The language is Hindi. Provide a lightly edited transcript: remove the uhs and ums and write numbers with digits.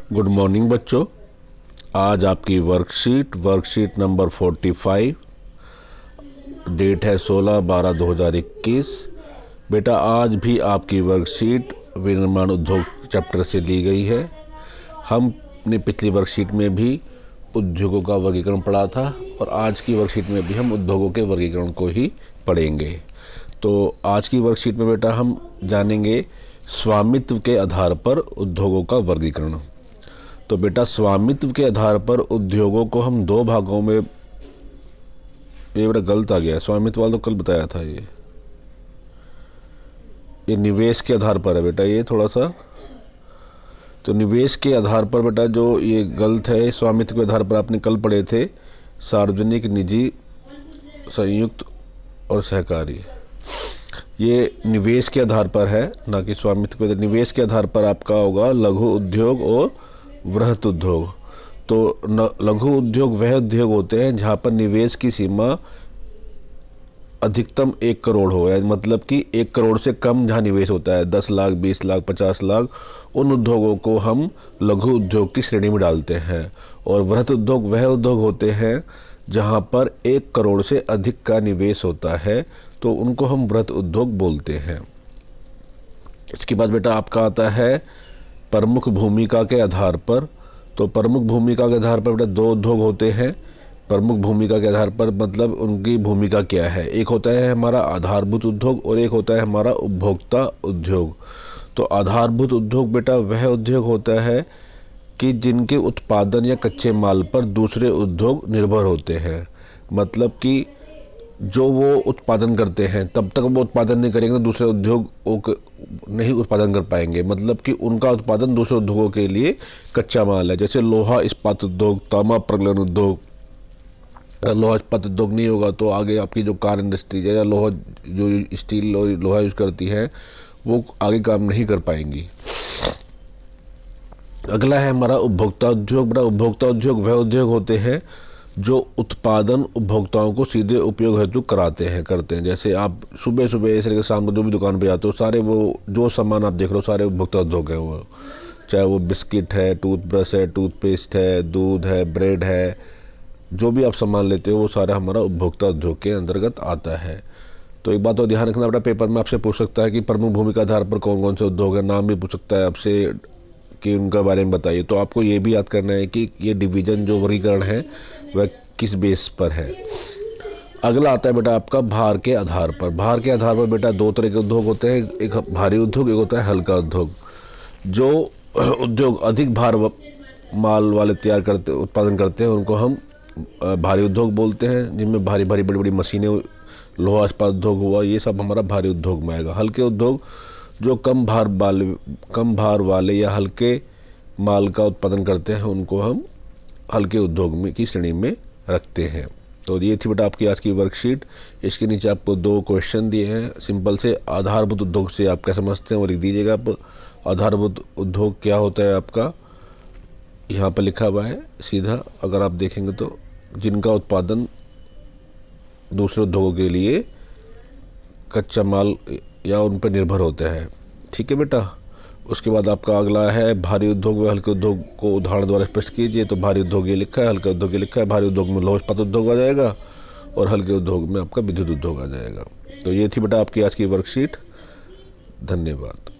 गुड मॉर्निंग बच्चों। आज आपकी वर्कशीट नंबर 45, डेट है 16/12/2021। बेटा आज भी आपकी वर्कशीट विनिर्माण उद्योग चैप्टर से ली गई है। हमने पिछली वर्कशीट में भी उद्योगों का वर्गीकरण पढ़ा था और आज की वर्कशीट में भी हम उद्योगों के वर्गीकरण को ही पढ़ेंगे। तो आज की वर्कशीट में बेटा हम जानेंगे स्वामित्व के आधार पर उद्योगों का वर्गीकरण। तो बेटा स्वामित्व के आधार पर उद्योगों को हम दो भागों में, ये बेटा गलत आ गया, स्वामित्व वाला तो कल बताया था। ये निवेश के आधार पर है बेटा, ये थोड़ा सा, तो निवेश के आधार पर बेटा जो ये गलत है। स्वामित्व के आधार पर आपने कल पढ़े थे सार्वजनिक, निजी, संयुक्त और सहकारी। ये निवेश के आधार पर है, ना कि स्वामित्व के। निवेश के आधार पर आपका होगा लघु उद्योग और वृहत उद्योग। तो लघु उद्योग वह उद्योग होते हैं जहाँ पर निवेश की सीमा अधिकतम 1 करोड़ हो, मतलब कि 1 करोड़ से कम जहाँ निवेश होता है, 10 लाख, 20 लाख, 50 लाख, उन उद्योगों को हम लघु उद्योग की श्रेणी में डालते हैं। और वृहत उद्योग वह उद्योग होते हैं जहाँ पर 1 करोड़ से अधिक का निवेश होता है, तो उनको हम वृहत उद्योग बोलते हैं। इसके बाद बेटा आपका आता है प्रमुख भूमिका के आधार पर। तो प्रमुख भूमिका के आधार पर बेटा 2 उद्योग होते हैं। प्रमुख भूमिका के आधार पर मतलब उनकी भूमिका क्या है। एक होता है हमारा आधारभूत उद्योग और एक होता है हमारा उपभोक्ता उद्योग। तो आधारभूत उद्योग बेटा वह उद्योग होता है कि जिनके उत्पादन या कच्चे माल पर दूसरे उद्योग निर्भर होते हैं। मतलब कि जो वो उत्पादन करते हैं तब तक वो उत्पादन नहीं करेंगे तो दूसरे उद्योग नहीं उत्पादन कर पाएंगे। मतलब कि उनका उत्पादन दूसरे उद्योगों के लिए कच्चा माल है। जैसे लोहा इस्पात उद्योग, तांबा प्रगलन उद्योग। लोहा इस्पात उद्योग नहीं होगा तो आगे आपकी जो कार इंडस्ट्री है या लोहा जो स्टील और लोहा यूज करती है वो आगे काम नहीं कर पाएंगी। अगला है हमारा उपभोक्ता उद्योग। बड़ा उपभोक्ता उद्योग वह उद्योग होते हैं जो उत्पादन उपभोक्ताओं को सीधे उपयोग हेतु करते हैं। जैसे आप सुबह सुबह से लेकर शाम को जो भी दुकान पे जाते हो, सारे वो जो सामान आप देख रहे हो सारे उपभोक्ता उद्योग हैं। वो चाहे वो बिस्किट है, टूथब्रश है, टूथपेस्ट है, दूध है, ब्रेड है, जो भी आप सामान लेते हो वो सारा हमारा उपभोक्ता उद्योग के अंतर्गत आता है। तो एक बात और ध्यान रखना बेटा, पेपर में आपसे पूछ सकता है कि प्रमुख भूमिका आधार पर कौन कौन से उद्योग है, नाम भी पूछ सकता है आपसे कि उनका बारे में बताइए। तो आपको ये भी याद करना है कि ये डिवीज़न जो वर्गीकरण है वह किस बेस पर है। अगला आता है बेटा आपका भार के आधार पर। भार के आधार पर बेटा 2 तरह के उद्योग होते हैं, एक भारी उद्योग, एक होता है हल्का उद्योग। जो उद्योग अधिक भार माल वाले उत्पादन करते हैं उनको हम भारी उद्योग बोलते हैं, जिनमें भारी भारी बड़ी बड़ी मशीनें, लोहा इस्पात उद्योग हुआ, ये सब हमारा भारी उद्योग में आएगा। हल्के उद्योग जो कम भार वाले या हल्के माल का उत्पादन करते हैं उनको हम हल्के उद्योग में की श्रेणी में रखते हैं। तो ये थी बेटा आपकी आज की वर्कशीट। इसके नीचे आपको 2 क्वेश्चन दिए हैं सिंपल से। आधारभूत उद्योग से आप क्या समझते हैं वो लिख दीजिएगा आप। आधारभूत उद्योग क्या होता है आपका, यहाँ पर लिखा हुआ है सीधा, अगर आप देखेंगे तो जिनका उत्पादन दूसरे उद्योगों के लिए कच्चा माल या उन पर निर्भर होता है। ठीक है बेटा। उसके बाद आपका अगला है भारी उद्योग व हल्के उद्योग को उदाहरण द्वारा स्पष्ट कीजिए। तो भारी उद्योग ये लिखा है, हल्का उद्योग ये लिखा है। भारी उद्योग में लोहा इस्पात उद्योग आ जाएगा और हल्के उद्योग में आपका विद्युत उद्योग आ जाएगा। तो ये थी बेटा आपकी आज की वर्कशीट। धन्यवाद।